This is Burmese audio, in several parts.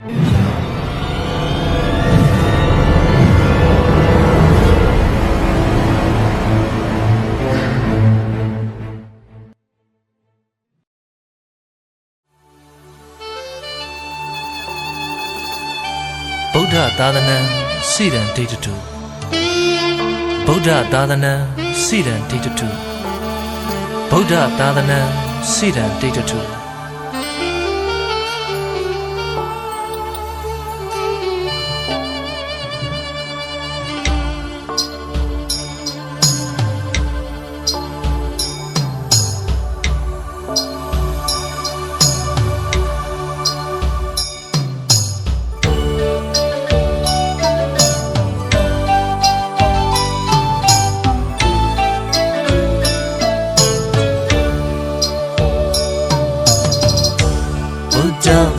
ဗုဒ္ဓသာသနာစိရန်ဒိဋ္ဌတုဗုဒ္ဓသာသနာစိရန်ဒိဋ္ဌတုဗုဒ္ဓသာသနာစိရန်ဒိဋ္ဌတု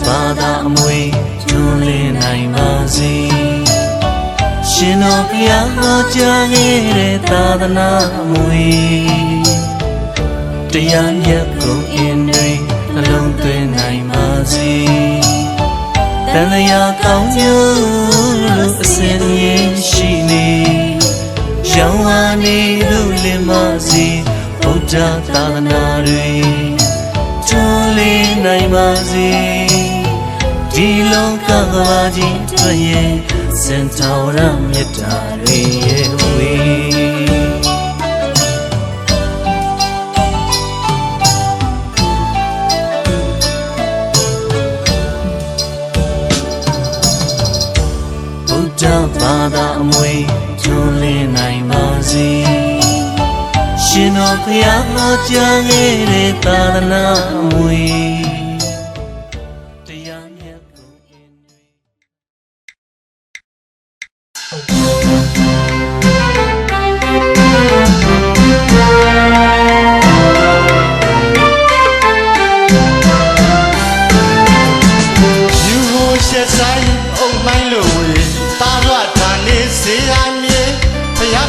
ဘာသာအမွေကျွန်းလင်းနိုင်ပါစေရှင်တော်ဘုရားဟောကြားခဲ့တဲ့သာသနာအမွေတရားမြတ်ကုန်အင်းတွေနှလုံးသွင်းနိုင်ပါစေတန်လျာကောင်းကျိုးလို့အစဉ်ရင်းရှိနေရောင်းဝါနေလို့လင်းပါစေဗုဒ္ဓသာသနာတွေကျွန်းလင်းနိုင်ပါစေဒီလောကကဘာကြီးတွေ့ရင်စင်တော်ရမြတ်တာတွေရဲ့ဝေဗုဒ္ဓဘာသာအမွေကျွန်းလင်းနိုင်ပါစေရှင်တော်ဘုရားဟောကြားခဲ့တဲ့သာသနာအမွေ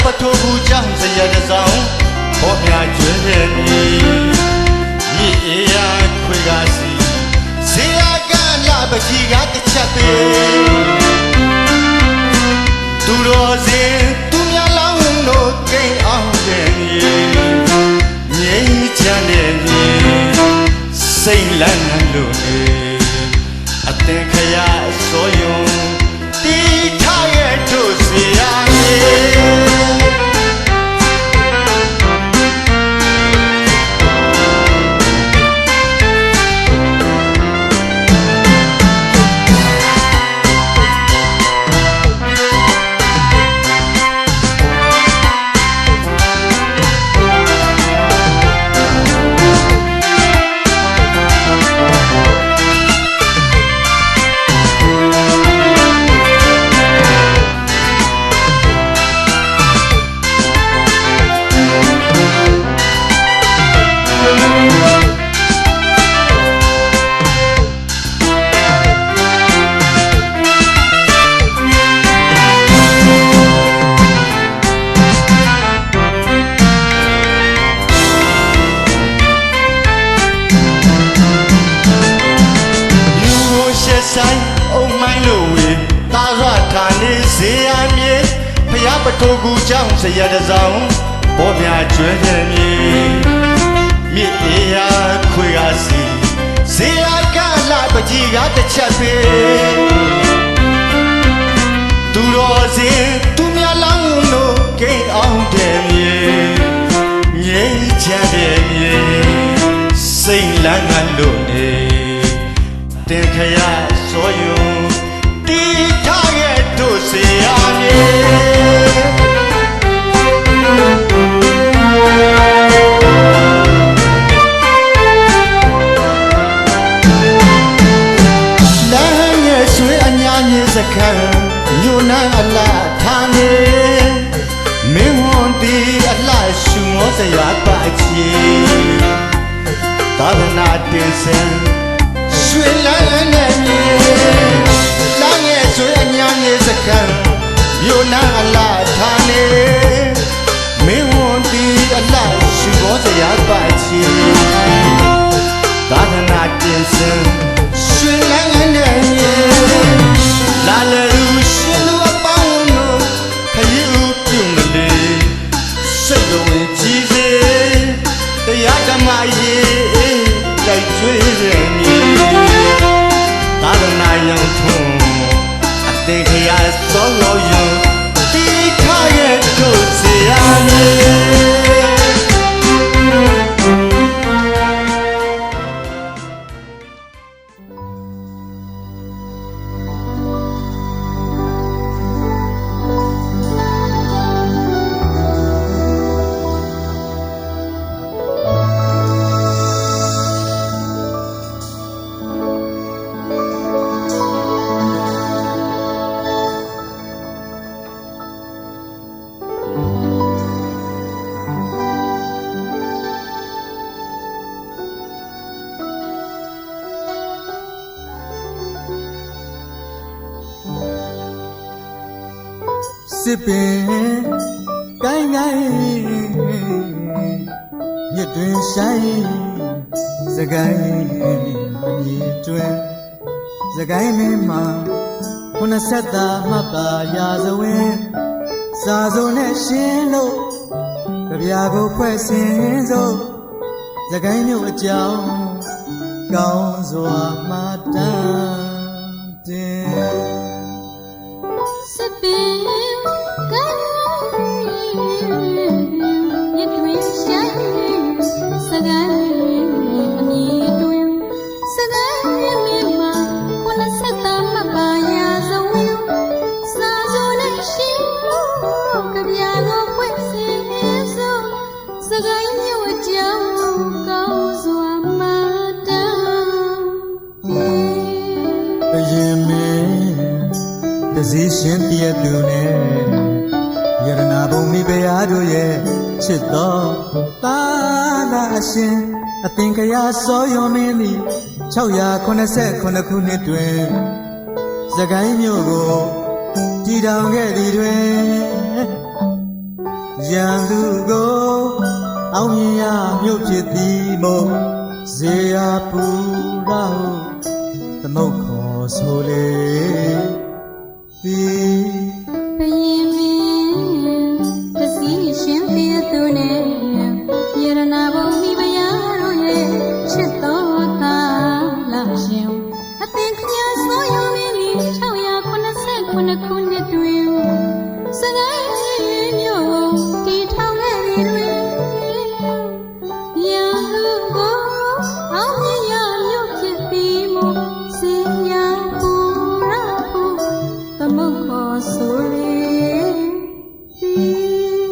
ပထိုးဘူးကြောင့်စရတဲ့ဆောင်ဟောမြကျွဲတဲ့မြေမြေအေးရခွေကစီဇေယကလာပကြီးကတစ်ချက်သေးသူတော်စင်သူများလောင်းတို့ကိန်းအောင်တဲ့မြေငြိမ်းချမ်းတဲ့မြေစိတ်လန်းလို့နေအသင်ခရစောယုံတီထားရဲ့တို့စီရမြေပထိုးကူကြောင့်စရတဲ့ဆောင်ဘောမြကျွဲတဲ့မြေမြစ်အေးရခွေကစီဇေယကလာပကြီးကတစ်ချက်ပေးသူတော်စင်သူများလောင်းလို့ကိန်းအောင်တဲ့မြေငြိမ်းချမ်းတဲ့မြေစိတ်လန်းငန်းလို့နေတင်ခရစောယုံတီထားရဲ့တို့စေရမြေစခံညိုနန်းအလားထားနေမင်းဝန်ဒီအလားရှုမောစရာပါချီသာသနာတင်စင်ရွှေလန်းနဲ့မြေလာငယ်ဆွေအညာငယ်စခံညိုနန်းအလားထားနေမင်းဝန်ဒီအလားရှုမောစရာပါချီသာသနာတင်စင်ရွှေလန်းနဲ့မြေ စစ်ပင်ကိုင်းကိုင်းမြစ်တွင်ဆိုင်စကိုင်းအမြင့်တွင်စကိုင်းမင်းမှာ90သာမှတ်ပါရာဇဝင်စာစုံနဲ့ရှင်းလို့ကြပြာကိုဖွဲ့စင်စို့စကိုင်းမြို့အကြောင်းကောင်းစွာမှတ်တမ်းတင် စစ်ပင်ကိုင်းမြစ်တွင်ဆိုင်စကိုင်းအမြင့်တွင်စကိုင်းမြစ်မှာ90သာမှတ်ပါရာဇဝင်စာစုံနဲ့ရှင်းလို့ကြပြာကိုဖွင့်စင်စို့စကိုင်းမြို့အကြောင်းကောင်းစွာမှတ်တမ်းတင် ဘယင်မင်းတစည်းရှင်တည့်သူနဲ့ယရနာဘုံမိဖုရားတို့ရဲ့ချစ်တော်သာသာအရှင်အသင်္ကရာစောယုံမင်းသည်689ခုနှစ်တွင်စကိုင်းမြို့ကိုတည်ထောင်ခဲ့သည်တွင်ရန်သူကိုအောင်မြင်ရမြို့ဖြစ်သည်မို့ဇေယပူရာဟုသမုတ်ခေါ်ဆိုလေသည် ဘယင်မင်းတစည်းရှင်သေးသူနဲ့ယရနာဘုံမိဖုရားတို့ရဲ့ချစ်တော်သာလာရှင်အသင်ခညာဆိုယုံမင်းဒီ689ခုနှစ်တွင်စကိုင်းမြို့တည်ထောင်ခဲ့သည်တွင်ရန်သူကိုအောင်မြင်ရမြို့ဖြစ်သည်မို့စေရပူရာဟုသမုတ်ခေါ်ဆိုလေသည်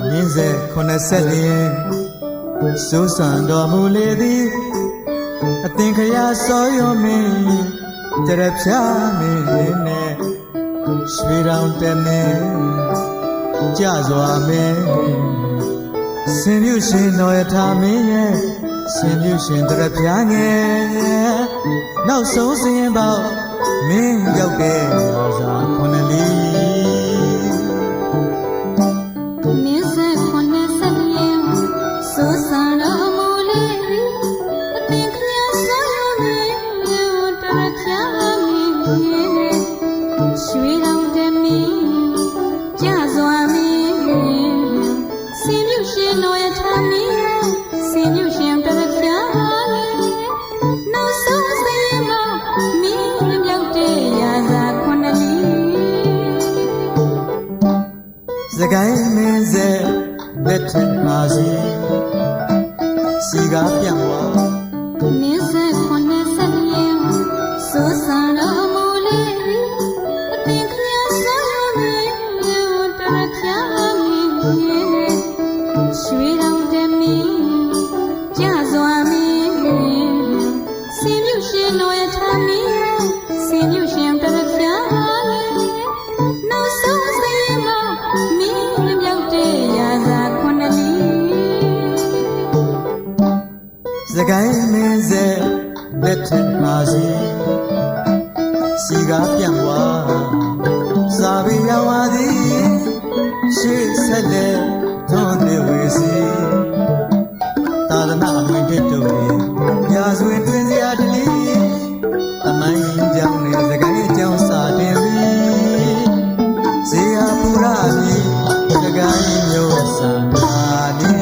မြင်းဆက်80လျင်စိုးစံတော်မူလေသည်အသင်္ခရာစောယုံမင်းတရဖြာမင်းနဲ့ရွှေတောင်တမင်းကြစွာမင်းစင်မြူရှင်တော်ယထာမင်းရဲ့စင်မြူရှင်တရဖြာငယ်နောက်ဆုံးစရင်ပေါက်မင်းရောက်တဲ့အာသာ9လီ မင်းဆက်90လျင်စိုးစံတော်မူလေသည်အသင်ခညာဆိုယုံမင်းတရဖြာမင်းရဲ့ရွှေတောင်တမင်းကြစွာမင်းစင်မြူရှင်တော်ယထာမင်းရဲ့စင်မြူရှင်တရဖြာနောက်ဆုံးစရင်မမင်းရောက်တဲ့ရာဇာ9လီ စကိုင်းမင်းဆက်လက်ထက်ပါစီကားပြောင်းသွား မင်းဆက်90လျင်စိုးစံတော်မူလေသည်အသင်ခညာဆိုယုံမင်းတရဖြာမင်းရဲ့ရွှေတောင်တမင်းကြစွာမင်းစင်မြူရှင်တော်ယထာမင်းရဲ့စင်မြူရှင်တရဖြာနောက်ဆုံးစရင်မမင်းမြောက်တဲ့ရာဇာ9လီ စကိုင်းမင်းဆက်လက်ထက်ပါစီကားပြောင်းသွားစာပေရောက်ပါသည်ရှေ့ဆက်လက်ထွန်းနေဝေစီသာသနာအမွေတစ်တို့ရာဇဝင်တွင်စရာတလီသမိုင်းကြောင့်နဲ့စကိုင်းအကြောင်းစာတင်ပြီးဇေယပူရာကြီးစကိုင်းမျိုးစံပါနီ မ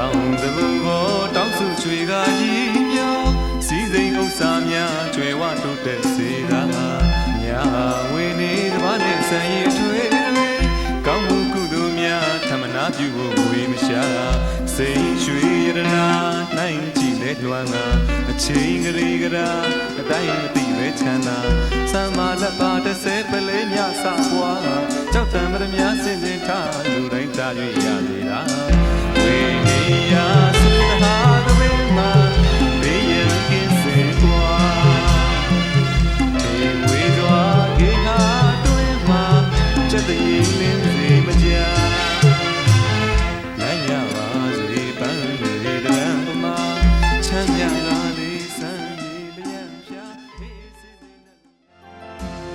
တောင်းတဘူဘောတောင်းစုချွေကကြီးမြောစီစိန်ဥစ္စာများကျွယ်ဝတိုးတက်စေတာညာဝေနေတပါးနဲ့ဆံရည်ထွေတွေကောင်းမှုကုသိုလ်များထမနာပြုဖို့ဝေမရှာစိန်ရွှေရတနာနိုင်ကြည့်လက်လွမ်းကအချိန်ကလေးကရာအတိုင်းမသိပဲချမ်းသာစမ်းမလက်ပါ30ပလဲမြစပွားကြောက်တံမရမြစင်စင်ထားလူတိုင်းတာ၍ရလေတာဝေနေရသုတဟာတဝေမှာဘေးရန်ကင်းစင်ကွာဒီဝေစွာကေဟာတွင်မှာစက်တည်လင်းစေမကြနိုင်ရပါစေပန်းတွေတရံပမာချမ်းမြလာလေးစံရည်လျံဖြာအေးစေစေနဲ့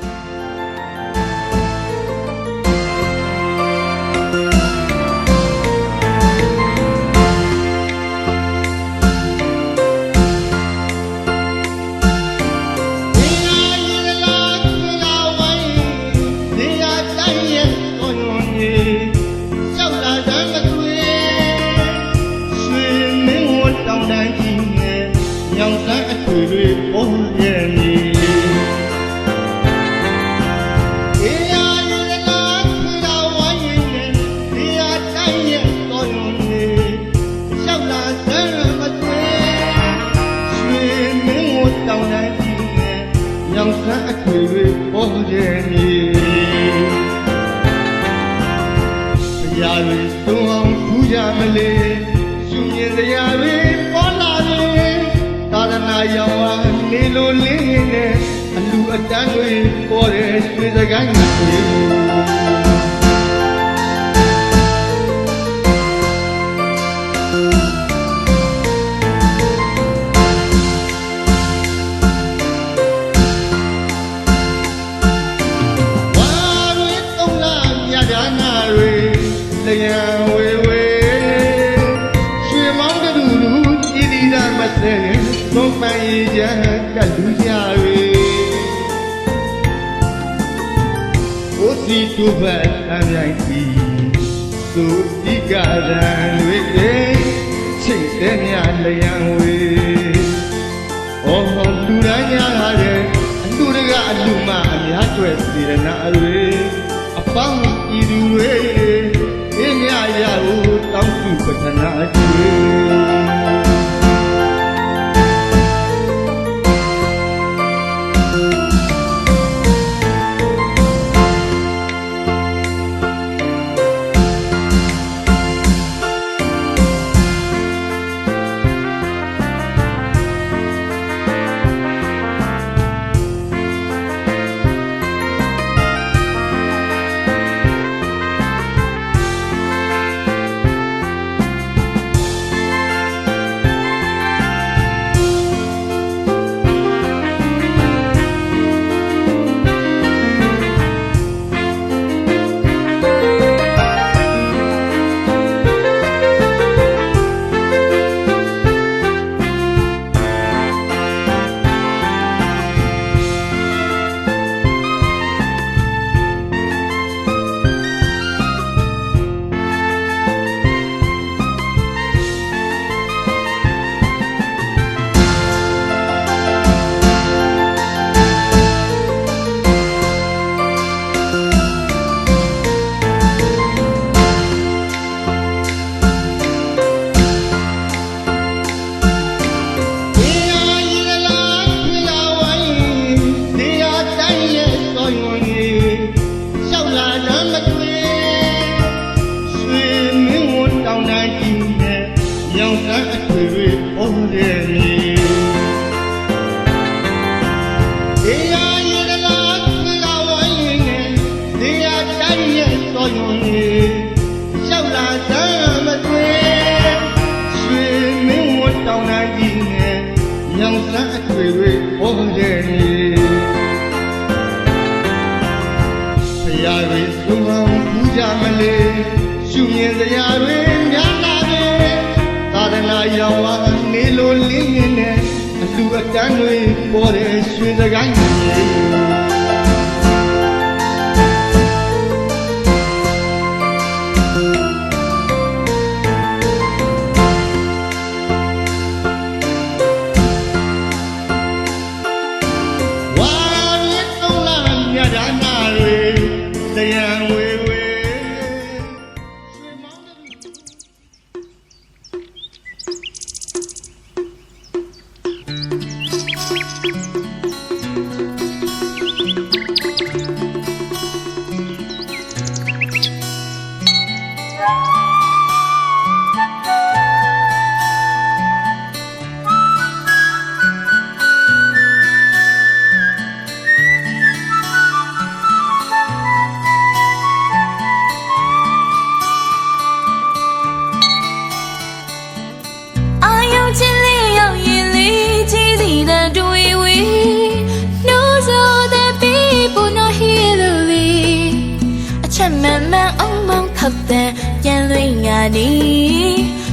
ခောက်တဲ့ပြန်လွင်ငါနေ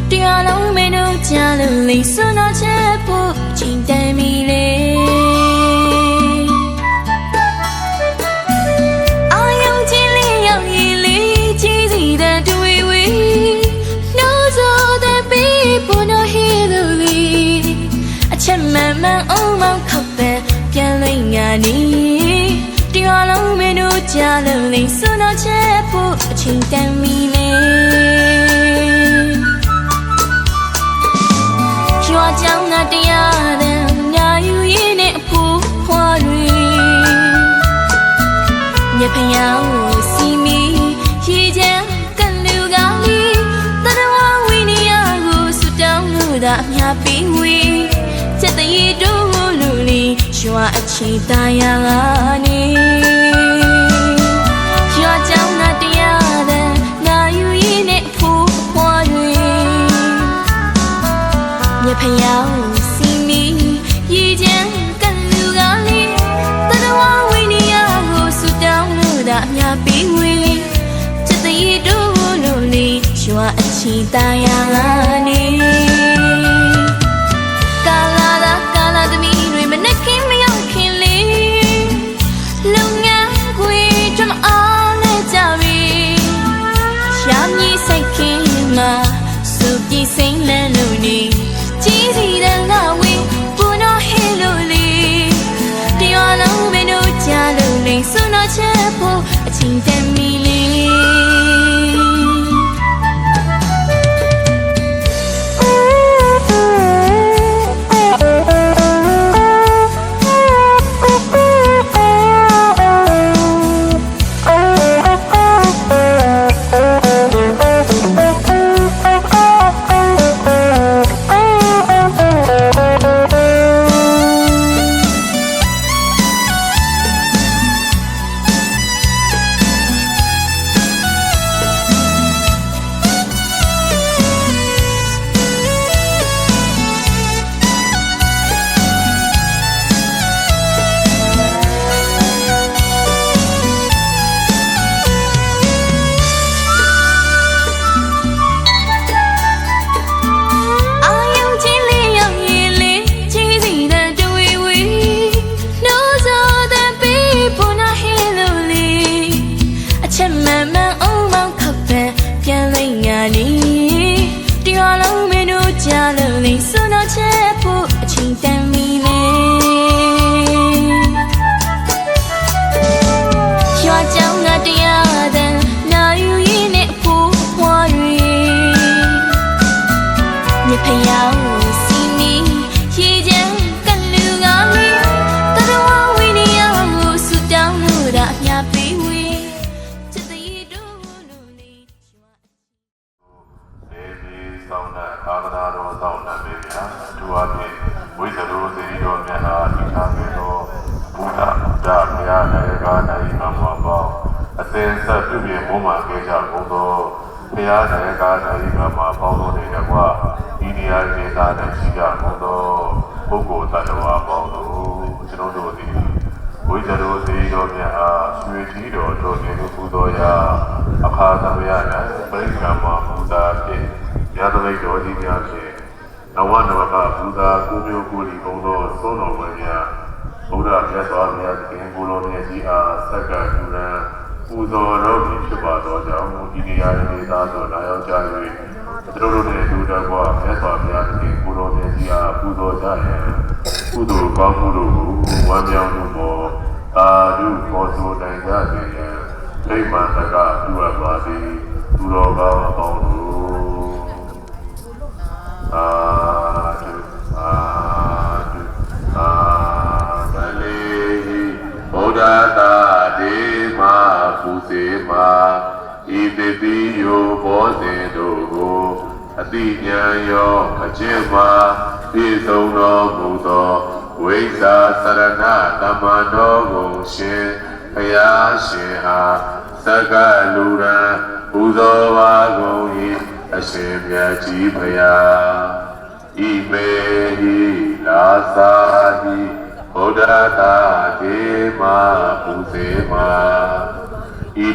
တရားလုံးမင်းတို့ချလို့လေးစွန်းတော့ချက်ဖို့ချိန်တန်ပြီလေအာယုံချင်းလေးရောက်ရည်လေးကြီးစီတဲ့တွေ့ဝေးနှိုးစောတဲ့ပေးပေါ်တော့ဟေးလို့လေးအချက်မှန်မှန်အောင်မောင်းခောက်တဲ့ပြန်လွင်ငါနေတရားလုံးမင်းတို့ချလို့လေးစွန်းတော့ချက်ဖို့ချိန်တန်ပြီလေရွာကြောင်နာတရားတဲ့ညာယူရင်းနဲ့အဖိုးဖွားတွေမြဖျောင်းစီမီရေချမ်းကလူကလေးတရဝဝိနည်းကိုစွတောင်းလို့သာအများပြီးဝေးချက်တည်းတို့လူလီရွာအချိန်တရားကနေရွာကြောင်နာတရားတဲ့ညာယူရင်းနဲ့အဖိုးဖွားတွေမြဖျောင်းစီမီရေချမ်းကလူကလေးတရဝဝိနည်းကိုစွတောင်းလို့သာအများပြီးဝေးချက်တည်းတို့လူလီရွာအချိန်တရားကနေကာလာသမီးတွေမနဲ့ခင်မရောက်ခင်လေးလုံငန်းခွေကြမအောင်နဲ့ကြပြီရှာမြည်ဆိုင်ခင်မှာစုပြီးစိမ့်လန်းလို့နေကြီးစီတဲ့ငါဝေးပူတော့ဟဲလို့လေတရားလုံးမင်းတို့ချလို့လေစွန်းတော့ချက်ဖို့အချိန်တန်မီလေ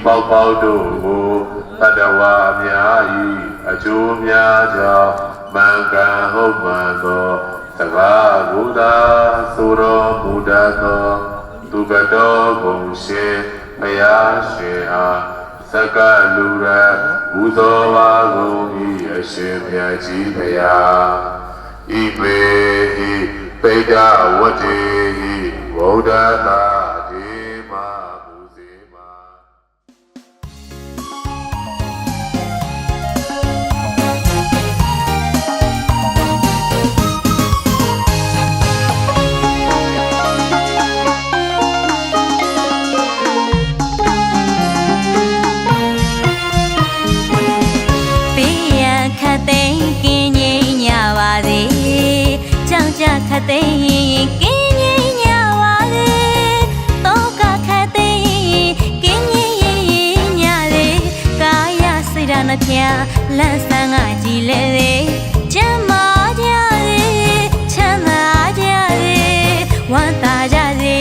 ပေါက်ပေါက်တို့ကို တတဝါများဤအကျိုးများကြောင့်မင်္ဂန်ဟုတ်မှန်သောသဘာဝုဒ္ဓဆိုတော်မူတတ်သောသူကတော်ဘုံရှင်ဘုရားရှင်အားစကလူရဘုသောပါကုန်ဤအရှင်မြတ်ကြီးဘုရားဤပေဤပိဋကဝတ္တိဤဝုဒ္ဓသာဒီမာမူစေမာ ခတ်သိမ်းကင်းငြိမ်ညပါလေတော့ကခတ်သိမ်းကင်းငြိမ်ညလေကာယစိတ်ဓာတ်နှပြလန့်ဆန်းကကြည်လေကျမ်းမာကြလေချမ်းသာကြလေဝမ်းသာကြစေ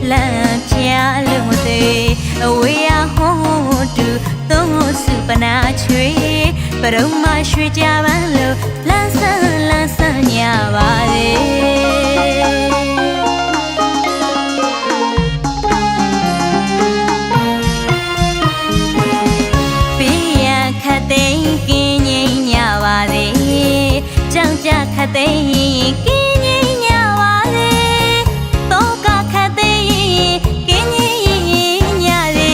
လန့်ပြလို့မသေးအဝေးရဟောတူသုံးစုပနာချွေပရုံမရွှေကြပန်းလို့လန့်ဆန်းညပါလေပေးရခတ်သိမ်းကင်းငြိမ်ညပါလေကြောင်ကြခတ်သိမ်းကင်းငြိမ်ညပါလေတော့ကခတ်သိမ်းကင်းငြိမ်ညလေ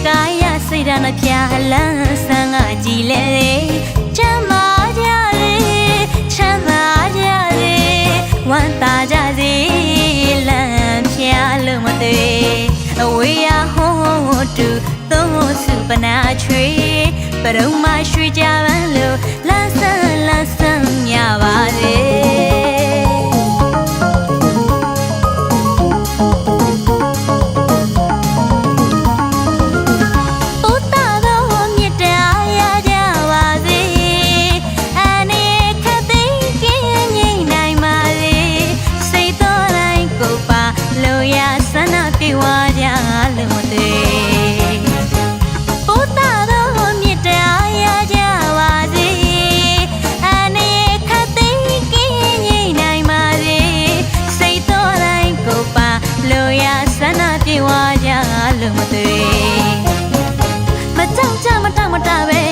ကာယစိတ်ဓာတ်နှပြလန်းဆန်းကကြည်လေချမ်းသာကြလေချမ်းသာကြလေဝမ်းသာကြစေလမ်းပြလို့မသေးအဝေးရဟောတူသုံးစုပနာချွေပရုံမရွှေကြပန်းလို့လန်းဆန်းညပါလေပြေဝကြလို့မသေးဘုဒ္ဓတော်မြတ်တရားရကြပါစေအနေခတ်သိမ်းကင်းငြိမ်နိုင်ပါစေစိတ်တော်တိုင်းကိုပါလို့ရဆန္ဒပြေဝကြလို့မသေးမကြောက်ကြမတမတပဲ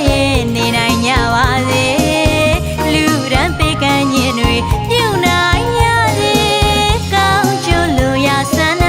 နေနိုင်ကြပါစေလူရန်ပေကံညင်တွေပြုံနိုင်ရစေကောင်းကျိုးလို့ရဆန္ဒ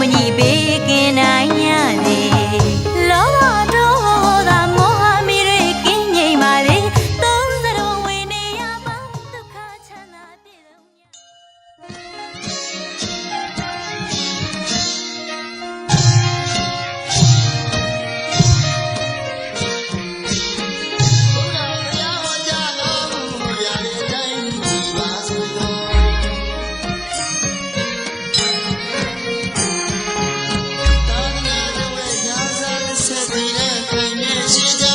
မညီပေးကင်းနိုင်ရလေလောဘတို့သာမောဟမီတွေကင်းငြိမ်ပါလေသုံးစရုံဝေနေရပါဒုက္ခချမ်းသာပြေဆုံးညရှိစေ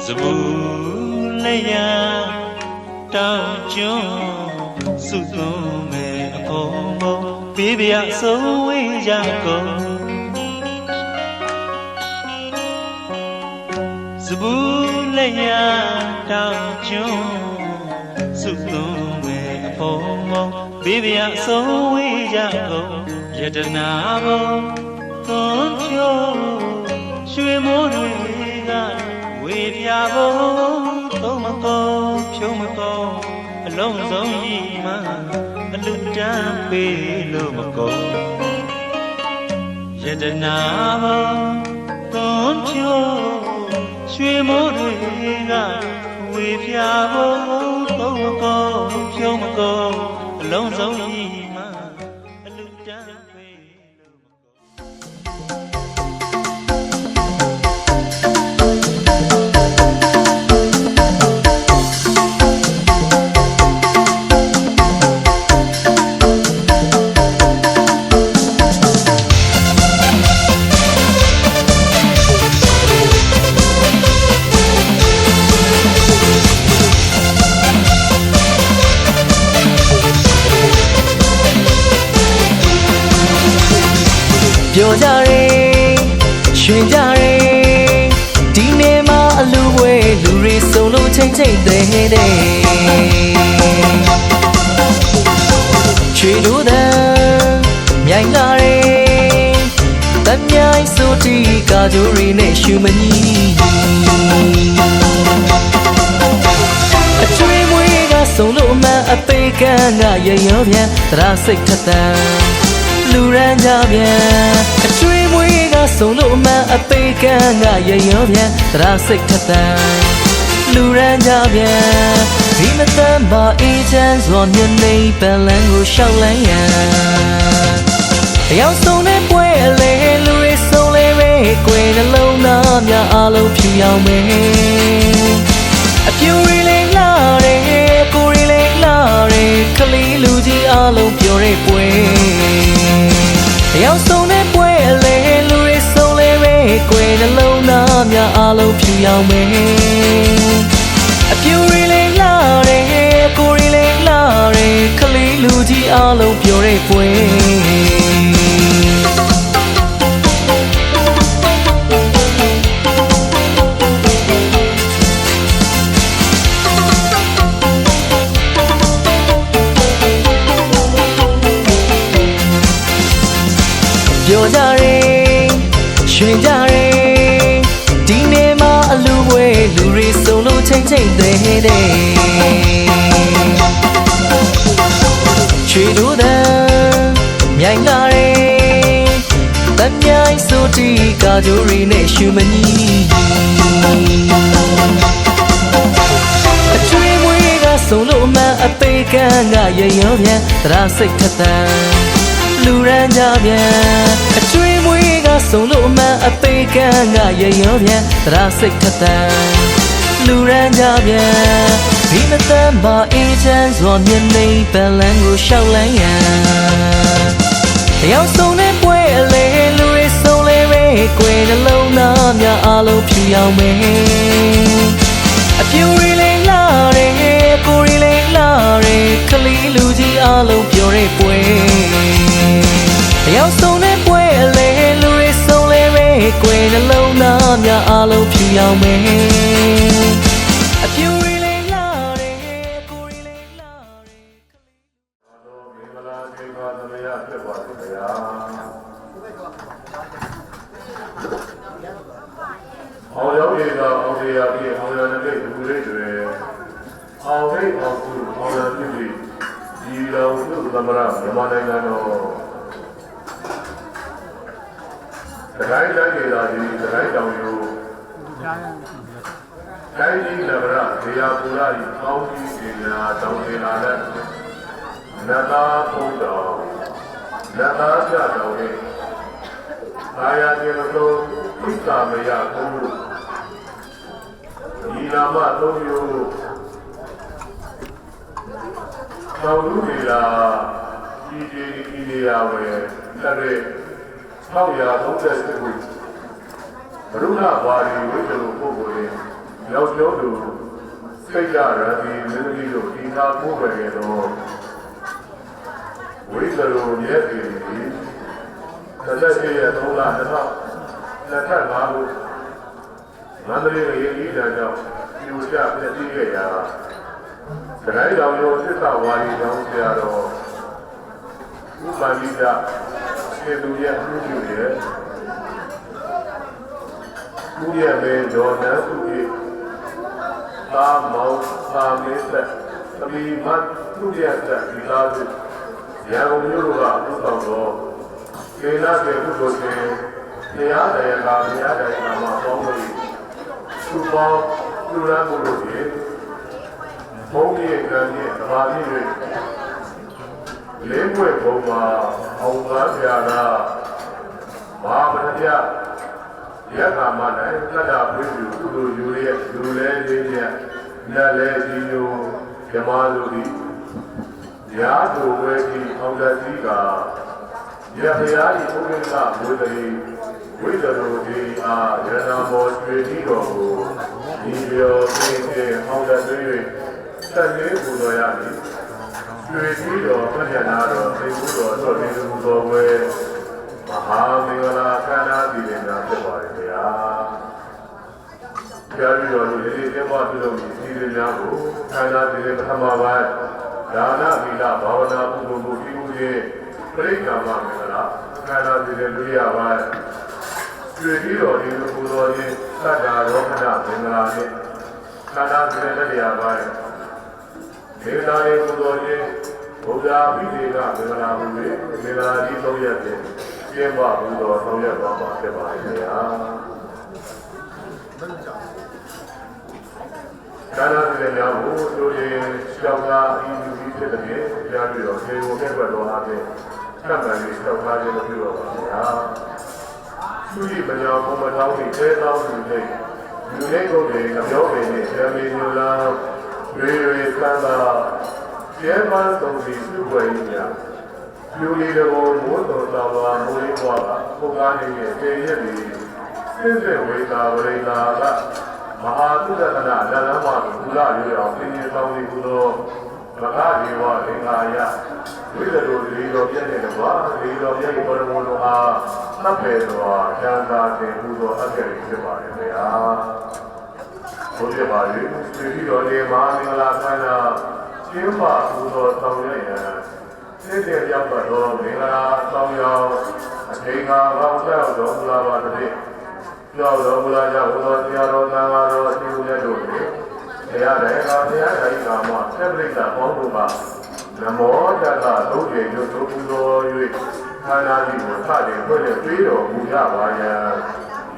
စပူလက်ရတောင်းကျွန်းစုသွန်းမဲ့အကုန်ဘုံပေးပြဆုံးဝေးကြကုန်စပူလက်ရတောင်းကျွန်းစုသွန်းမဲ့အကုန်ဘုံပေးပြဆုံးဝေးကြကုန်ယတနာဘုံသွန်းဖြိုးရွှေမိုးတွေကဝေပြဖို့သုံးမကုန်ဖြုံးမကုန်အလုံးစုံကြီးမှအလူတန်းပေးလို့မကုန်ယတနာဘောသွန်းဖြိုးရွှေမိုးတွေကဝေပြဖို့သုံးမကုန်ဖြုံးမကုန်အလုံးစုံကြီးမှအလူတန်းပေးလို့မကုန်ပြောကြရဲရွှင်ကြရဲဒီနေ့မှအလူဝဲလူတွေစုံလို့ချိန်ချိန်သေးတဲ့ချွေလို့တဲ့မြိုင်လာရဲတမြိုင်ဆိုတီကာကြိုးရီနဲ့ရှူမကြီးအချွေမွေးကစုံလို့မှအသေးကန်းကရရောပြန်သရစိတ်ထက်တန်လူရန်ကြပြန်အချွေမွေးကစုံလို့မှအသေးကန်းကရရောပြန်သရစိတ်ထက်တန်လူရန်ကြပြန်ဒီမတန်ပါအေးချမ်းစွာမြနေပန်လန်းကိုရှောက်လန်းရန်တယောက်ဆုံးတဲ့ ကွယ်နှလုံးသားများအလုံးဖြူရောင်မယ်အပြူရီလေးလာတယ်ကိုရီလေးလာတယ်ကလေးလူကြီးအလုံးပြောတဲ့ပွဲတယောက်ဆုံးတဲ့ပွဲလေလူတွေဆုံးလေပဲကွယ်နှလုံးသားများအလုံးဖြူရောင်မယ်အပြူရီလေးလာတယ်ကိုရီလေးလာတယ်ကလေးလူကြီးအလုံးပြောတဲ့ပွဲပြောကြတယ်ရွှင်ကြတယ်ဒီနေ့မှအလူဝဲလူတွေစုံလို့ချိန်သေးတယ်ချွေတို့တဲ့မြိုင်လာတယ်တမ်းမြိုင်စိုးတီကာဂျိုရီနဲ့ရှူမနီအချွေမွေးကစုံလို့မှအပေကန်ကရရောပြန်သရစိတ်ထက်သန်လူရန်ကြပြန်အချွေမွေးကစုံလို့မှအပေကန်ကရရောပြန်သရစိတ်ထက်သန်လူရန်ကြပြန်ဒီမတမ်းပါအေးချမ်းစွာမျက်နှာပလန်ကိုရှောက်လန်းရန်တယောက်ဆုံးတဲ့ပွဲအလေလူတွေဆုံးလေပဲကွယ်နှလုံးသားများအလုံးဖြူရောင်မယ်အပြူရီလေးလာတယ်ကိုရီလေးလာတယ်ကလေးလူကြီးအလုံးပြောတဲ့ပွဲတယောက်ဆုံးတဲ့ပွဲအလေလူတွေဆုံးလေပဲကွယ်နှလုံးသားများအလုံးဖြူရောင်မယ်အပြူရီလေးလာတယ်ကိုရီလေးလာတယ် မင်္ဂလာခေခါသမယဖြစ်ပါစေဗျာအောင်ရောက်ရတော့အောင်ရပြီးအောင်ရတဲ့လူတွေတွေအောင်ရိပ်အောင်သူအောင်ရပြည်ဒီတော်သူသမရမြန်မာနိုင်ငံတော်တခိုင်းတိုင်းဒေသကြီးတခိုင်းတောင်ယူတိုင်းကြီးနဗရဒေယပူရဤအောင်းကြီးပညာတောင်းတင်လာတဲ့နတ်သားဘုံတော်နတ်သားကြတော်ရဲ့အာရကျေတော်ဣစ္ဆာမယဘုံဒီနာမသုံးမျိုးတော်လူတွေလာဒီနေရာဝယ်လက်ရဲ့638ခုဘရုဏဘာရီဝိတ္တလူပုဂ္ဂိုလ်ရဲ့ရောက်ကျော်သူစိတ်ကြရသည်မင်းကြီးတို့ဒီနာပို့ပဲတော့ဝိတ္တလူမြတ်ပြည်သက်သက်ရဲ့3လ2025ခုမန္တလေးရဲ့ဤတန်းကြောင့်ပြိုကျပြည့်စည်ခဲ့ရာတခိုင်းတော်ရောသစ္စာဝါဒီကြောင့်ဆရာတော်ဥပ္ပန္နိဒကျေသူရဲ့အမှုပြုရဲ့သူရဲ့မေဒေါ်နတ်သူရဲ့သာမောသာမေတ္တသမီးမတ်သူရဲ့သက်ဒီလာစုရာဂုံမျိုးတို့ကဥပ္ပတော်ကေနာကေဘုဒ္ဓရှင်တရားတရားကဘုရားတရားမှာပေါင်းလို့သူပေါင်းသူရမှုလို့ရဲ့ဘုန်းကြီးကံရဲ့သဘာဝတွေလေးဘွဲ့ဘုံမှာအောင်သားဆရာကဘာမပြရက်ခါမှလည်းတတ်တာပြည့်စုံသူတို့ယူရဲ့လူလဲလေးချက်လက်လဲဒီလိုဓမ္မလိုဒီရားသူဝဲကြီးအောင်သက်ကြီးကရဖရာကြီးဥပ္ပင်္ဂဘုဒ္ဓရီဝိတ္တရိုဒီအားရဏမောကျွေကြီးတော်ကိုဒီပြောပြင်းအောင်သက်သွေးဆက်လေးပူတော်ရသည်ကျွေကြီးတော်ပြည့်နာတော်သိဘုတော်တော်ဒီလူတော်ဝဲမဟာမင်္ဂလာခန္ဓာပြည်နေတာဖြစ်ပါရဲ့ဗျာကြားပြီးတော့ဒီနေ့ကျမပြုလုပ်ပြီးဒီနေ့များကိုခန္ဓာပြည်ပထမပိုင်းဒါနသီလဘာဝနာပုဂ္ဂိုလ်ကိုပြုရဲ့ပြိက္ခာမမင်္ဂလာခန္ဓာပြည်လူရပိုင်းကျွေကြီးတော်ဒီလူတော်ချင်းသတ္တာရောခဏမင်္ဂလာနဲ့ခန္ဓာပြည်လက်ရပိုင်းဒေဝတာရဲ့ကိုယ်တော်ချင်းဘုရားပိဋကမင်္ဂလာမှုတွေမင်္ဂလာကြီး၃ရက်ဖြင့်ကျင်းပမှုတော်၃ရက်သွားမှာဖြစ်ပါရဲ့ဗျာကာလပြည်များကိုတို့ရင်ရှောက်သားအင်းကြီးဖြစ်တဲ့ကြားပြီးတော့ခြေကိုကဲ့ွက်တော်အားဖြင့်ဆက်မှန်ပြီးရှောက်သားခြင်းမပြုတော့ပါဗျာ သူ့ပညာဘုံမထောင်းပြီးတဲတောင်းသူနေလူလေးကိုယ်တွေအပြောပေနဲ့ဆရာမညူလာရေစန္ဒာကျဲမန်းသုံးပြီးသူ့ဝယ်ရလူလေးတော်မိုးတော်တော်ပါမိုးလေးပွားတာဘုရားနေရဲ့တေရက်တွေစစ်ဝေသာဝရိသာကမဟာသုဒ္ဓနာအနန္တမဘုရားရွေအောင်ပြင်းပြတောင်းပြီးဘုသောမဟာဒေဝအင်္ဂါယဝိသတော်ဒီတော်ပြည့်နေတယ်ကွာဒီတော်ပြည့်ဘောရမောတော်ဟာသတ်ပေတော်ချမ်းသာတဲ့ဘုသောအကယ်ဖြစ်ပါတယ်ခင်ဗျာဘုရားပါလေဒီတော်လေးမဟာမင်္ဂလာခန္ဓာကျင်းပဘုသောဆောင်ရရန်စိတ်ရရောက်တော်မင်္ဂလာဆောင်ရောက်အချိန်ကာပေါင်းကြောက်တော်မူလာပါတဲ့ကြောက်တော်မူလာကြောင့်ဘုသောတရားတော်သံဃာတော်အရှင်ဘုရားတို့တွေတရားတော်တရားတိုင်းကာမဆက်ပရိသတ်ပေါင်းတို့ပါနမောတတ္တသုတ်ကျေကျုပ်တို့ပူဇော်၍ခန္ဓာကြီးကိုစတင်ဖွင့်လှစ်ပေးတော်မူကြပါယံ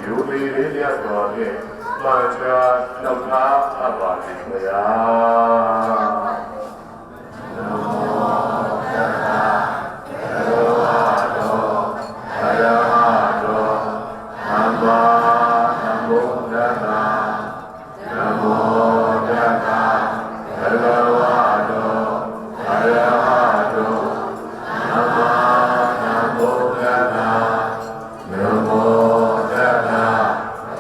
ယူသေးလေးလျက်တော်ဖြင့်မှန်စွာလောက်ထားအပ်ပါသည်ခင်ဗျာနမောတတ္တဘဂဝါတောအရဟတောသမ္မာသမ္ဗုဒ္ဓัสสะနမောတတ္တဘဂဝါတောအရဟတောသမ္မာသမ္ဗုဒ္ဓัสสะနမောတတ္တ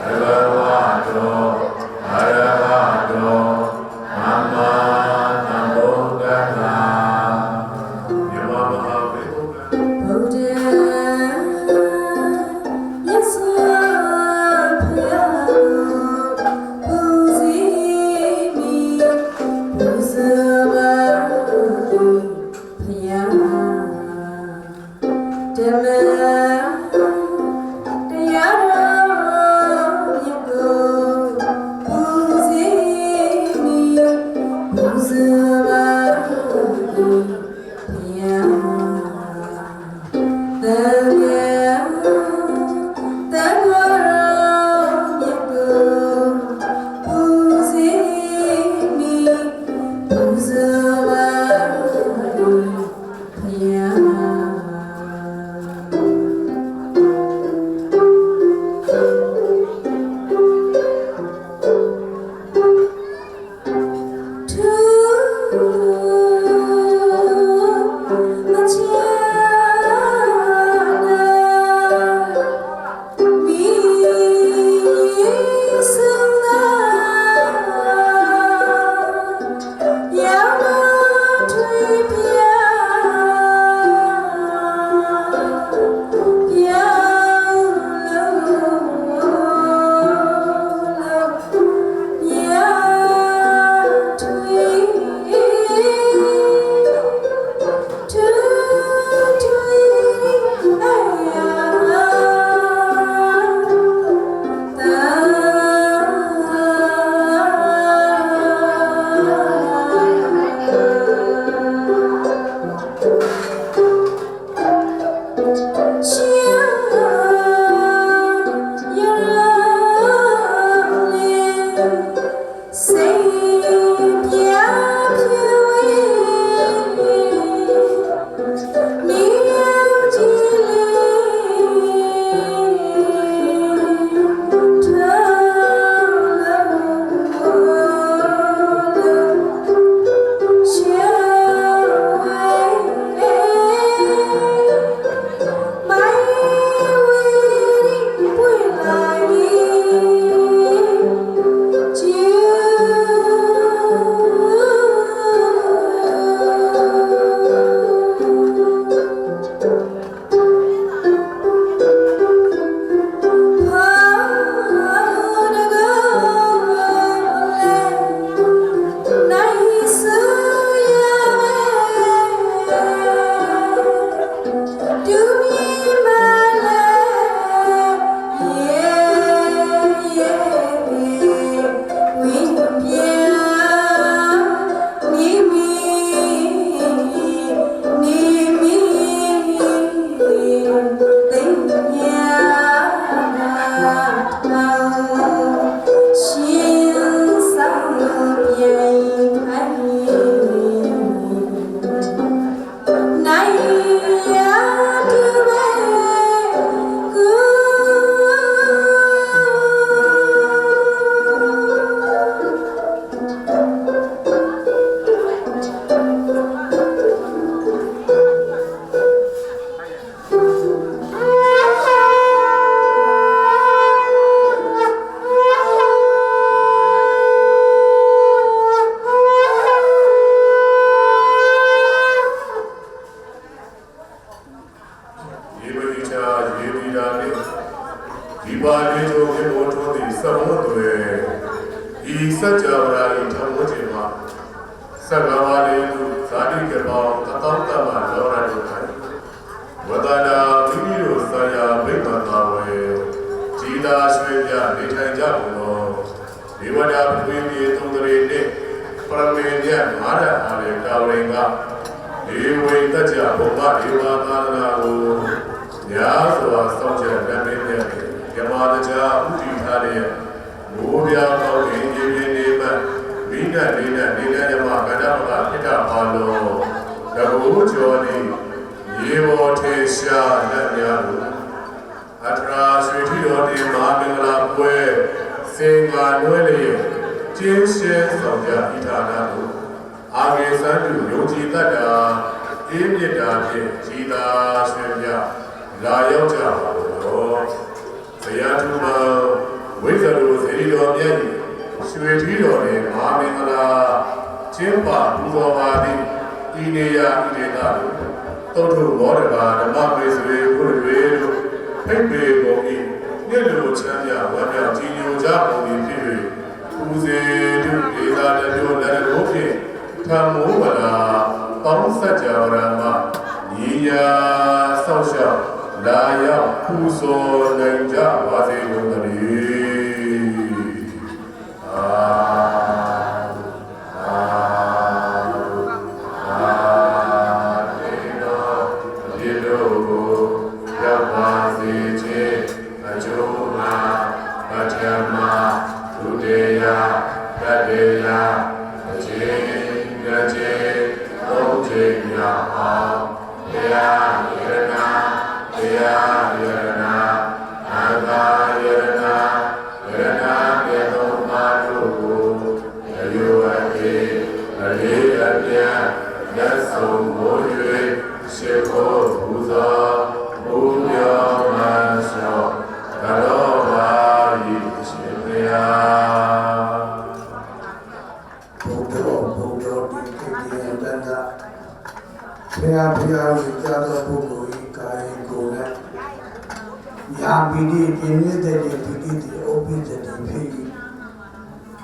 ဘဂဝါတောအရဟတောသမ္မာသမ္ဗုဒ္ဓัสสะယမမဟာဘေဘုရား Night, yeah, ဒီပတိချာရေဒီတာနဲ့ဒီပါလေးတို့ဘုထိုးသည့်သဘောတွေဤစัจ java ဤထောင်ဝတ်ခြင်းမှာသက္ကဝါလေးတို့ဇာတိကပေါင်းတသောတမလောရတို့၌ဝတ္တနာမိမိတို့ဆရာဘိက္ခာသာဝေကြည်သာရွှေပြနေထိုင်ကြကုန်သောဒီဝဒပထဝီမြေသုံးတရေနှင့်ပရမေမြတ်မဟာရအားလေကာဝရင်ကဒီဝိတ္တကြဘုဗ္ဗဒေဝသာသနာကိုညာစွာစောင့်ကြံရမင်းမြတ်ဓမ္မတရားဥတည်ထားတဲ့မိုးပြားပေါင်းရင်းကြီးနေမှမိနတ်လေးနဲ့နေတဲ့ဓမ္မကတ္တမကခိတ္တပါလောတကူကျော်နေရေဘောထေရှာလက်များကိုအထရာရွှေထီတော်ဒီမဟာမင်္ဂလာပွဲစင်္ကာနွဲလေကျင်းရှင်းဆောင်ကြဣထာနာကိုအာဂေသံတုယုံကြည်တတ်တာအေးမြစ်တာဖြင့်ကြည်သာရွှေပြလာရောက်ကြပါတော့ဇယထုမဝိဇ္ဇရုဇေရီတော်မြတ်ကြီးရွှေထီတော်ဒီမဟာမင်္ဂလာကျင်းပပူဇော်ပါသည်ဤနေရာဤဒေသတို့တုတ်ထုဘောဓဘာဓမ္မမေဆွေဘုရားတို့ဖိတ်ပေကုန်၏နှစ်လိုချမ်းမြဝမ်းမြောက်ကြည်ညိုကြပုံ၏ဖြစ်၍ပူဇေတုဒေသာတတို့လည်းကိုဖြင့်ထံမိုးဝလာပေါင်းစัจ java မှာညီညာဆောက်ရှောက်လာရောက်ပူဇော်နိုင်ကြပါစေကုန်သတည်း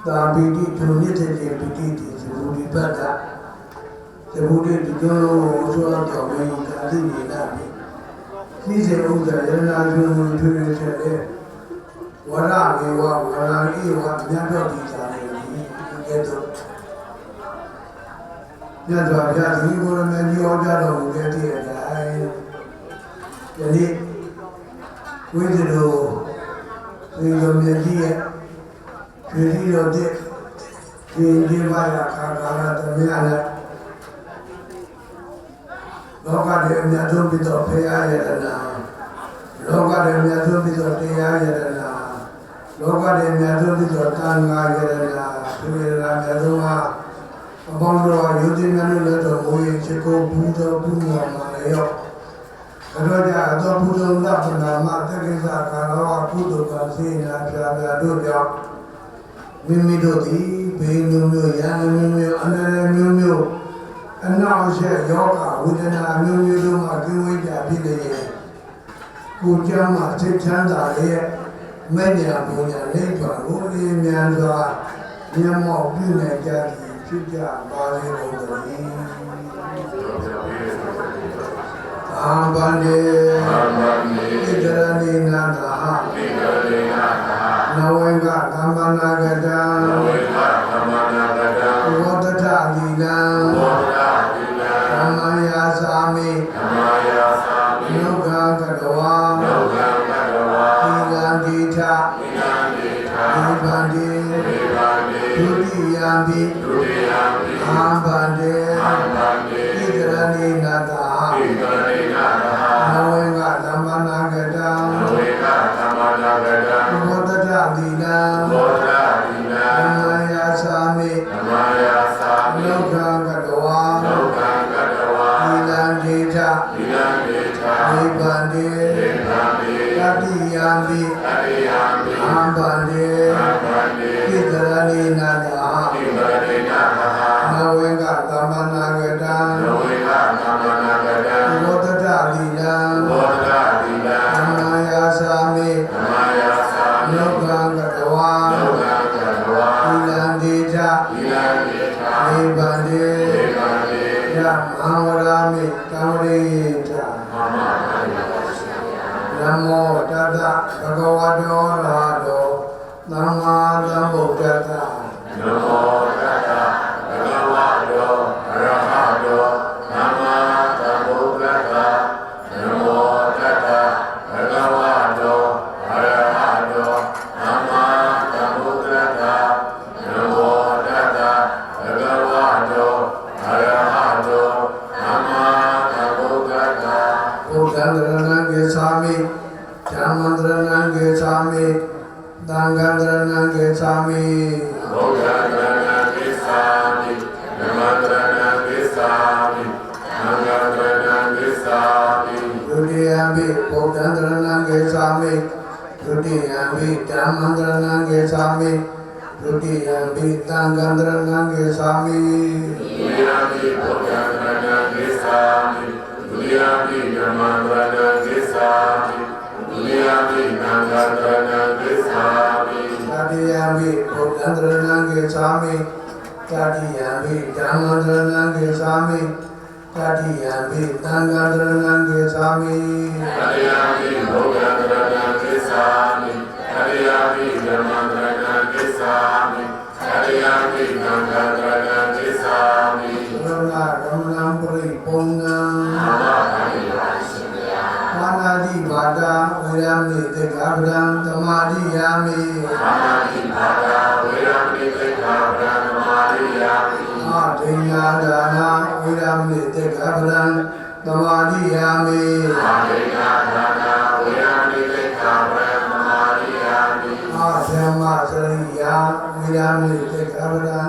တာပီတိဒုနိတေတေပီတိတိဇဘူဒီပတ်တာဇဘူဒီဒီကုံဆိုတော့ဘယ်ကာတိနေလာပြီသိစေဥဒ္ဒရဏာဇုံထွေထွေတဲ့ဝရမေဝဝရဏိဝမြတ်တော်ဒီသာနေပြီကဲတော့ညစွာဘုရားဒီကိုရမေကြီးဟောကြားတော်မူတဲ့တည်းအတိုင်းယနေ့ဝိဇ္ဇရောဒီလိုမြတ်ကြီးရဲ့ဒီလိုတဲ့ဒီဘာယာခါကာရတမရနဲ့လောကရဲ့အများဆုံးပြီးတော့ဖေရရတနာလောကရဲ့အများဆုံးပြီးတော့တရားရတနာလောကရဲ့အများဆုံးပြီးတော့သံဃာရတနာသူရတနာအများဆုံးကအပေါင်းတော်ယုတိမြတ်လို့လည်းတော့ဘိုးရင်ချစ်ကိုဘူးတော်ဘူးမှာလည်းရောဘယ်တော့ကြအတော်ဘူးတော်သဗ္ဗနာမတက္ကိစ္စကာရောကုသိုလ်ကစေနာပြာပြာတို့ကြောင့်မိမိတို့သည်ဘေးမျိုးမျိုးရံမျိုးမျိုးအနန္တမျိုးမျိုးအနောက်ရှက်ယောဂဝေဒနာမျိုးမျိုးတို့မှကင်းဝေးကြဖြစ်လေကိုယ်ကြောင့်မှစိတ်ချမ်းသာရဲ့မဲ့ညာပူညာလိမ့်စွာကိုအင်းမြန်စွာမျက်မှောက်ပြုနိုင်ကြသည်ဖြစ်ကြပါလေကုန်သတည်းအာဘန္တေဣတရဏိနာသာနဝေကသမ္ပနာကတံဘောဓထဂိလံသမ္မာယာသာမိယုဂံကတဝါသီလံဒိဋ္ဌဒီဗန္တိဒုတိယံပိအာဘန္တေဣတရဏိနာသာနဝေကသမ္ပနာကတံဘောဓထဂိလံသမ္မာယာသာမိယုဂံကတဝါသီလံဒိဋ္ဌဒီဗန္တိတတိယံပိအာဘန္တေဣတရဏိနာသာနဝေကသမ္ပနာကတံဘောဓထဂိလံ မောတတဘဂဝတောရာတောသမ္မာသမ္ဗုဒ္ဓတ္တ နမောတတဘဂဝတောအရဟတောသမ္မာသမ္ဗုဒ္ဓတ္တနမောတတဘဂဝတောအရဟတောသမ္မာသမ္ဗုဒ္ဓတ္တနမောတတဘဂဝတောအရဟတောသမ္မာသမ္ဗုဒ္ဓတ္တ ဘုဒ္ဓံတရဏံဂေသာမိဓမ္မံတရဏံဂေသာမိသံဃံတရဏံဂေသာမိ ဘုရားတရဏံကိသာမိဓမ္မတရဏံကိသာမိသံဃံတရဏံကိသာမိ ဒုတိယမိဘုဒ္ဓံတရဏံဂေသာမိဒုတိယမိဓမ္မံတရဏံဂေသာမိဒုတိယမိသံဃံတရဏံဂေသာမိ ဒုတိယမိဘုရားတရဏံကိသာမိဒုတိယမိဓမ္မတရဏံကိသာမိဒုတိယမိသံဃံတရဏံကိသာမိ တတိယမိဘုဒ္ဓံတရဏံဂေသာမိတတိယမိဓမ္မံတရဏံဂေသာမိတတိယမိသံဃံတရဏံဂေသာမိ တတိယမိဘုရားတရဏံကိသာမိတတိယမိဓမ္မတရဏံကိသာမိတတိယမိသံဃံတရဏံကိသာမိ ရမဏရမဏံပရိပုံဏံ မာနာတိဘာဒာဝေရမေတေဃဗရံသမာဓိယာမိ မာနာတိဘာဒာဝေရမေတေဃဗရံသမာဓိယာမိ အာဒိညာဒါနာဝေရမေတေဃဗရံသမာဓိယာမိ အာဒိနာဒါနာဝေရမေတေဃဗရံသမာဓိယာမိ အာဓမ္မစရိယာဝေရမေတေဃဗရံ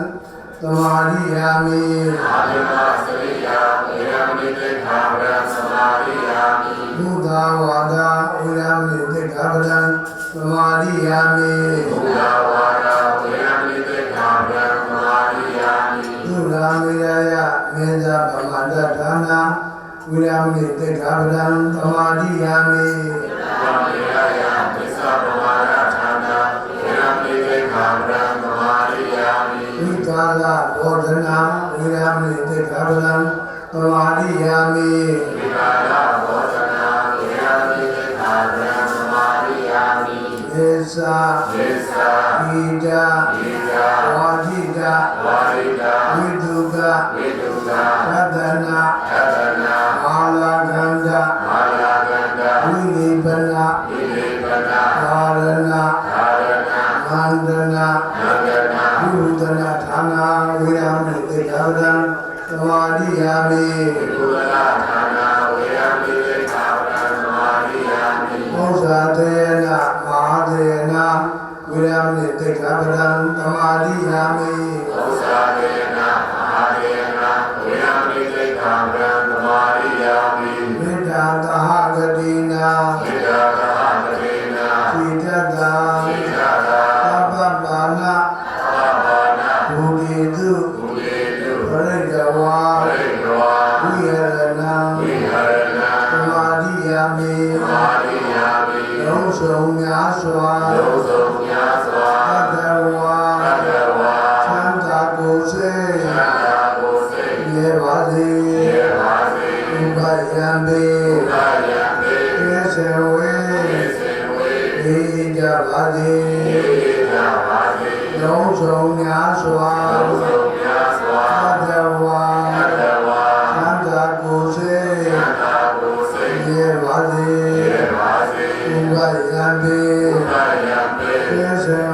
သမာဓိယာမိ အာဒိမစရိယဝေရမေတေဃဗရံသမာဓိယာမိ ဘုဒ္ဓဝါဒဝေရမေတေဃဗရံသမာဓိယာမိ ဘုရားဝါဒဝေရမေတေဃဗရံသမာဓိယာမိ သုရာမေရယမေဇဗမန္တဒါနာဝေရမေတေဃဗရံသမာဓိယာမိ ဗာမေယယသစ္စာပမာဒဌာနာဝေရမေတေဃဗရံသမာဓိယာမိ ဝိကာလဘောဓနာဝေရမေတေဃဗရံသမာဓိယာမိ ဝိကာလဘောဓနာဝေရမေတေဃဗရံသမာဓိယာမိ သေသာ သေသာ ဣဒာ ဣဒာ ဝါဒိတာ ဝါရိတာ ဝိတုက ဝိတုကာ သတ္တနာ သတ္တနာ မာလာကန္တ မာယာကန္တာ ဝိနိဗ္ဗနာ ဣတိပနာ ကာရဏ သာရဏ မန္တနာ နန္ဒနာ ဘုဒ္ဓနာဌာနာဝေရမေတေဃဗရံသမာဓိယာမိ ဘုရားဌာနာဝေယမေတေဃဗရံသမာဓိယာမိ မောဇာတေနမဟာတေနဝေရမေတေဃဗရံသမာဓိယာမိ ဥစ္စာဒေနမဟာဒေနဝေယမေတေဃဗရံသမာဓိယာမိ မေတ္တာသဟဂတိနာ ဣဒာကဟတရေန သီတတံ ဣဒာက သဗ္ဗပါဏ သဗ္ဗနာ ဘူတိတု ဘုရေတု ပရိတဝါ ပရိတော ဝိရဏံ ဝိဟရဏ သမာဓိယာမိ သမာဓိယာမိ လုံးစုံများစွာ လောစုံများစွာ သတ္တဝါ သတ္တဝါ သံသာကိုယ်စိတ် သတ္တကိုယ်စိတ် ရေပါစေ ယေပါစေ ဥပယံပေ သာယံပေ သေစဝေ သေစေဝေ ဒီကြပါစေ ယေသာပါစေ လုံးစုံများစွာ လောစုံများစွာ သတ္တဝါ သတ္တဝါ သံသာကိုယ်စိတ် သတ္တကိုယ်စိတ် ရေပါစေ ယေပါစေ ဥပယံပေ သာယံပေ သေစဝ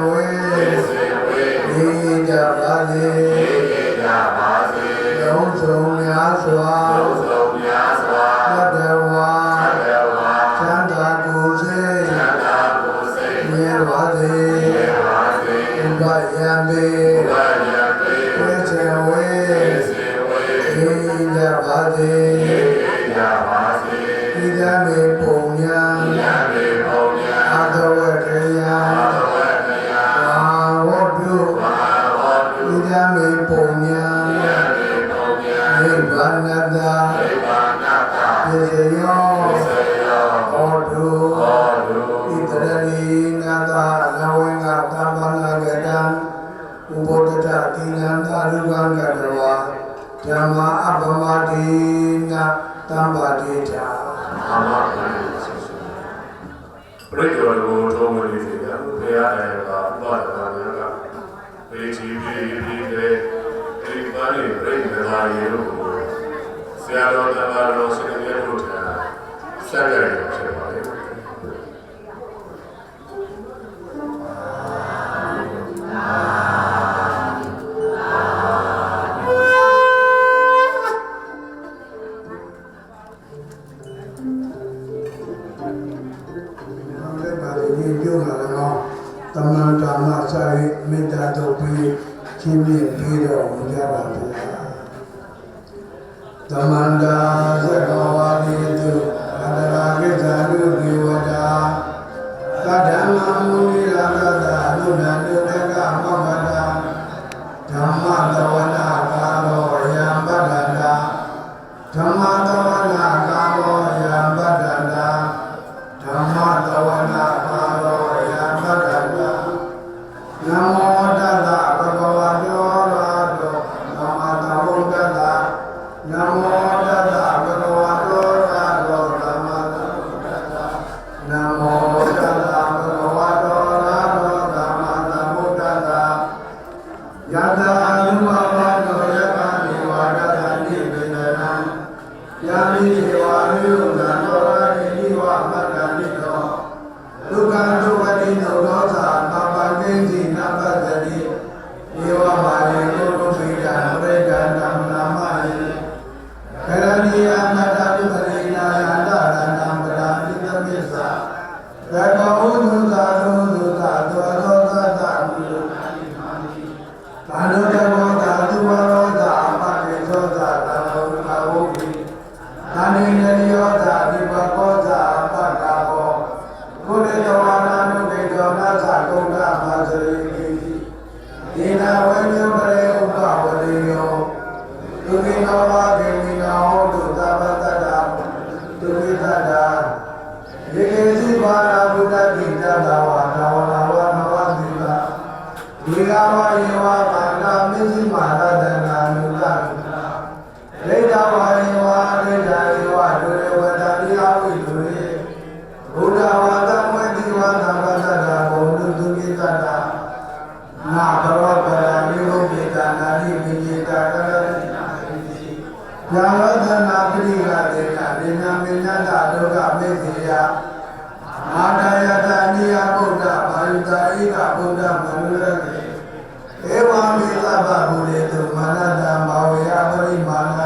ပရိသေတော်ကိုထုံးဝင်နေစေတယ်ဘုရားရဲ့ကဘုရားတော်များကပေချီပြီးတဲ့ဒီပါရီပရိသေတော်ရေတို့ကိုဆရာတော်တော်ရှင်ရဲ့တို့ကဆက်ရရဖြစ်ပါလေတမန်တော်မှာစာရေးမေတ္တာတော်ပြီးချင်းပြည့်ပြီးတော့ဘုရားပါဘုရားတမန်တော်သက္ကဝါဒီတုအန္တရာကိစ္ဆာနုဒီဝတာသတ္တမမူလရာဂတအနုနန္တုတကမောဂတာဓမ္မတဝနာကာလောယံပတ္တန္တာဓမ္မတဝနာကာလောယံပတ္တန္တာဓမ္မတဝနာကာလောယံပတ္တန္တာနမောတတ္တဘဂဝတောရာတောသမ္မာသမ္ဗုဒ္ဓတ္တနမောတတ္တဘဂဝတောရာတောသမ္မာသမ္ဗုဒ္ဓတ္တနမောတတ္တဘဂဝတောရာတောသမ္မာသမ္ဗုဒ္ဓတ္တယတအနုဘဝတောယကနိဝါဒတနိဗ္ဗေနံယာမိဝါယုနံတောရတိဝမတ္တနိတောဒုက္ခဒုက္ခတိနောသောသာပပကိဉ္စီနပတ္တိဧဝမာရေကုတုပိတံပရိဒံဓမ္မနာမယေ ကရဏီယမတ္တပုပရိနာယန္တရဏံပရာပိတမစ္ဆာသက္ကဝုသုသာသုသာသောသောသတ္တမူဘာနုတဘောသာသူဝရောသာအပတိသောသာသံဃောကဝုပိသာနိနရိယောသာဒီဘကောသာအပတ္တဘောကုလေတဝါနာနုကေတောနာသကုဏ္ဍမာစရိကိဒေနာဝေညုပရေဥပဝရေယောသူကိနောဝကေမိနောဟောတုသဗ္ဗတ္တသူကိတ္တယေကေစီဘာနာဘုဒ္ဓတိတတဝါနဝနာဝနဝတိလာဒီဃဝယေဝဘာနာမစ္စည်းမာရတနာနုတဒေဒဝါယေဝဒေဒယေဝဒုရေဝတတိယဝိဒုရေဘုဒ္ဓဝါဒဝေတိဝါသဗ္ဗတ္တဘုံတုသူကိတ္တနာဘဝပရာနိဟုပိတနာတိပိจิตာကရတိယာဝသနာပရိဃတေနဒေနမေနတဒုက္ခမေသေယမာတယတနိယဗုဒ္ဓဘာယုတာဣကဗုဒ္ဓမနုရကေဧဝံမေသဗ္ဗဗုရေတုမာနတံဘာဝေယပရိမာဏ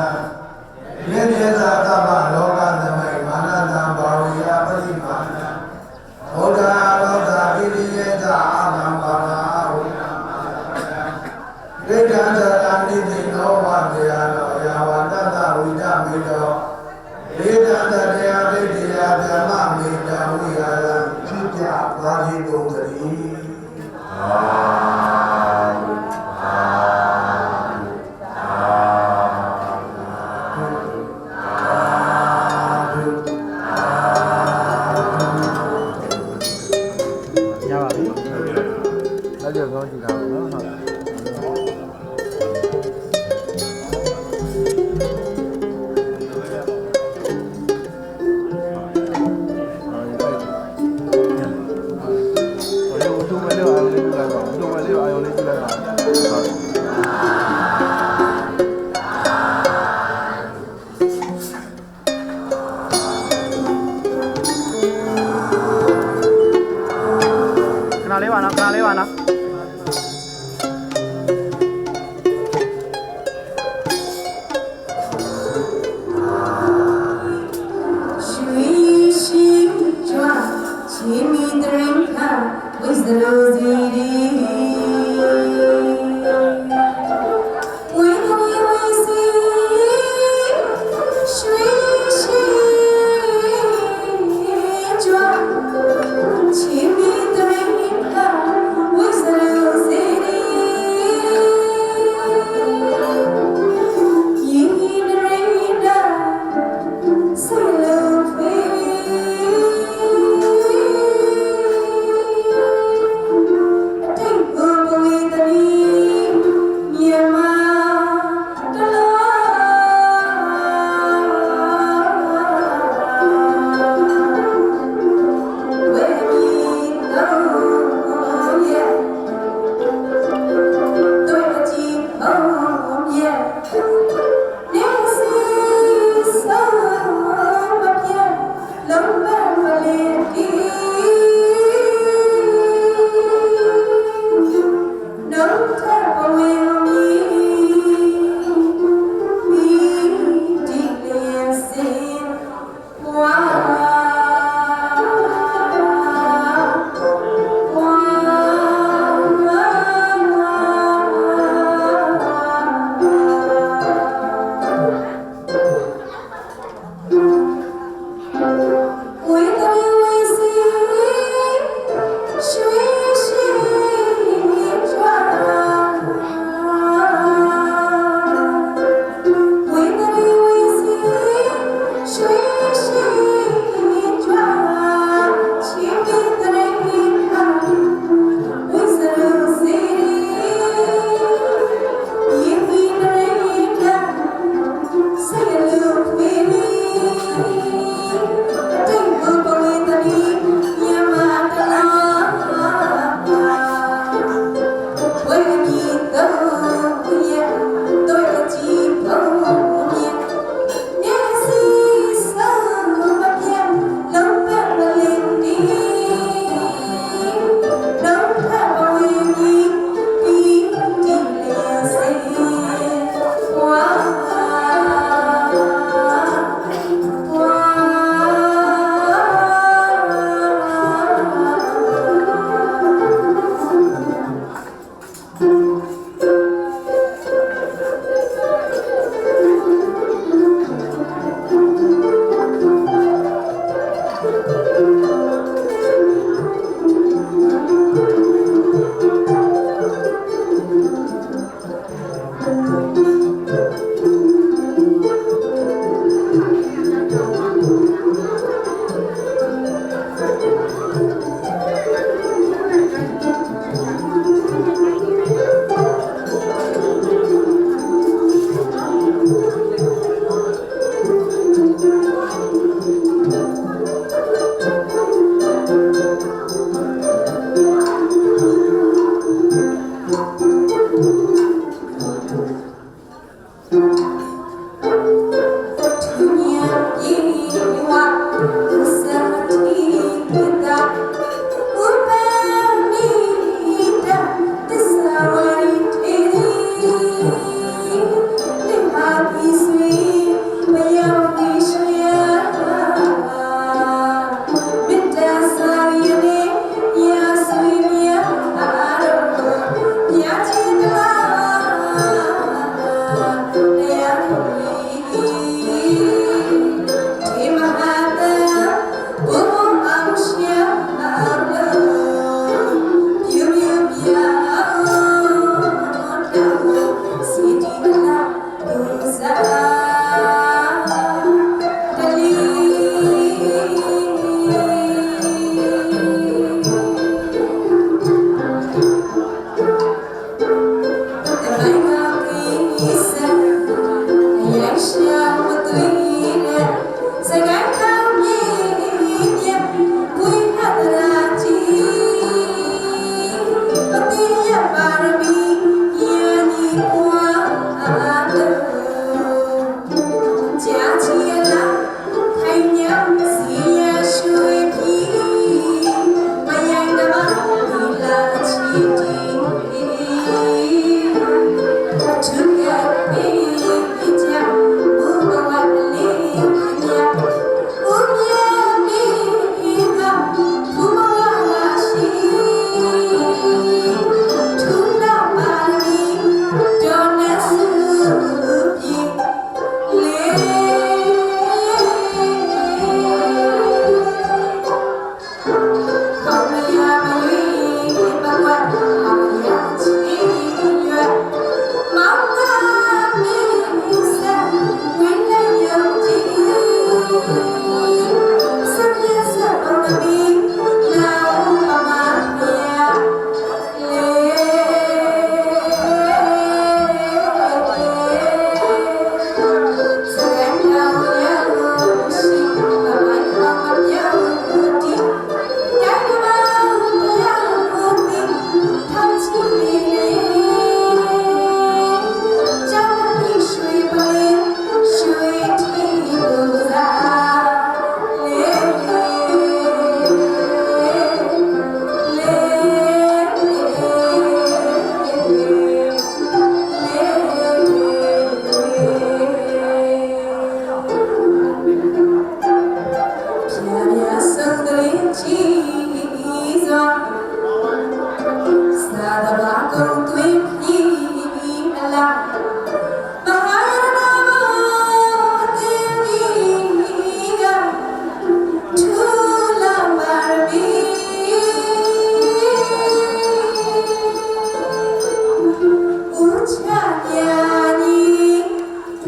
ယေတေသာသဗ္ဗလောကသမိမာနတံဘာဝေယပရိမာဏဘုဒ္ဓရောဓပိရိယေသအာနံဘာနာဝိနာမဒိဋ္ဌံသတ္တိတိနောဝတေယနောယာဝတ္တဝိဒမေတောဒေတံတတရားဒိဋ္ဌိယဓမ္မမေတံဝိဟာရံဖြစ်ကြပါလိကုန်သတည်း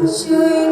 Shui